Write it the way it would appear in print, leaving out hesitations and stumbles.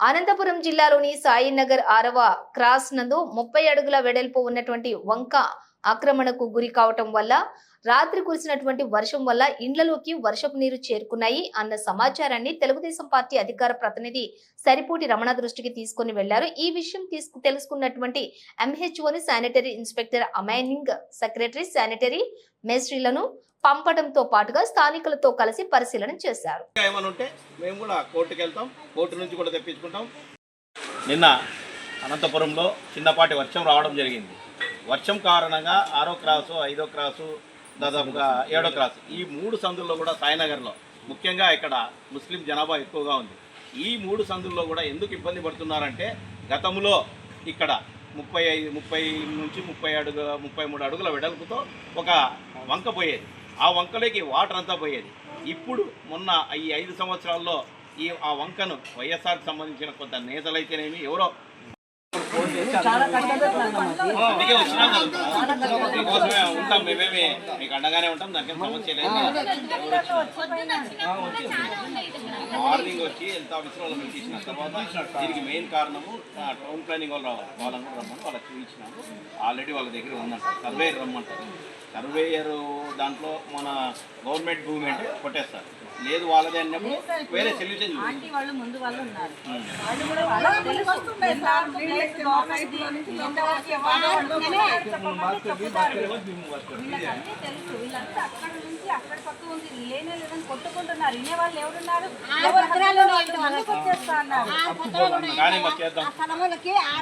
అనంతపురం జిల్లాలోని సాయినగర్ 6వ క్రాస్ నందు 30 అడుగుల వెడల్పు ఉన్నటువంటి వంక ఆక్రమణకు గురి కావటం వల్ల రాత్రి కురిసినటువంటి వర్షం వల్ల ఇండ్లలోకి వర్షపు నీరు చేరుకున్నాయి అన్న సమాచారాన్ని తెలుగుదేశం పార్టీ అధికార ప్రతినిధి సరిపూటి రమణ దృష్టికి తీసుకుని వెళ్లారు. ఈ విషయం తెలుసుకున్నటువంటి ఎంహెచ్ఓని శానిటరీ ఇన్స్పెక్టర్ అమైనింగ్ సెక్రటరీ శానిటరీ మేస్త్రీలను పంపడంతో పాటుగా స్థానికులతో కలిసి పరిశీలన చేశారు. నిన్న అనంతపురంలో చిన్నపాటి వర్షం రావడం జరిగింది. వర్షం కారణంగా 6వ క్రాసు 5వ క్రాసు దాదాపుగా 7వ క్రాసు ఈ 3 సందుల్లో కూడా సాయినగర్లో ముఖ్యంగా ఇక్కడ ముస్లిం జనాభా ఎక్కువగా ఉంది. ఈ 3 సందుల్లో కూడా ఎందుకు ఇబ్బంది పడుతున్నారంటే గతంలో ఇక్కడ 30 నుంచి 33 అడుగుల వెడల్పుతో ఒక వంక పోయేది. ఆ వంకలోకి వాటర్ అంతా పోయేది. ఇప్పుడు మొన్న ఈ 5 సంవత్సరాల్లో ఆ వంకను వైఎస్ఆర్కి సంబంధించిన కొంత నేతలైతేనేమి ఎవరో అందుకే వచ్చినాం మీకోసమే ఉంటాం, మేమేమి మీకు అండగానే ఉంటాం, దానికేం సమస్య లేదు. మార్నింగ్ వచ్చి హెల్త్ ఆఫీసర్ వాళ్ళు మీకు ఇచ్చిన తర్వాత దీనికి మెయిన్ కారణము టౌన్ ప్లానింగ్ వాళ్ళు రావాలి, వాళ్ళని కూడా రమ్మని వాళ్ళకి చూపించినాము. ఆల్రెడీ వాళ్ళ దగ్గర ఉందంట, సర్వేయర్ రమ్మంటారు. సర్వేయర్ దాంట్లో మన గవర్నమెంట్ భూమి అంటే కొట్టేస్తారు, లేదు వాళ్ళదే అన్నప్పుడు వేరే సొల్యూషన్ కొట్టుకుంటున్నారు. ఇనే వాళ్ళు ఎవరున్నారు? కానీ మాకు చేద్దాం.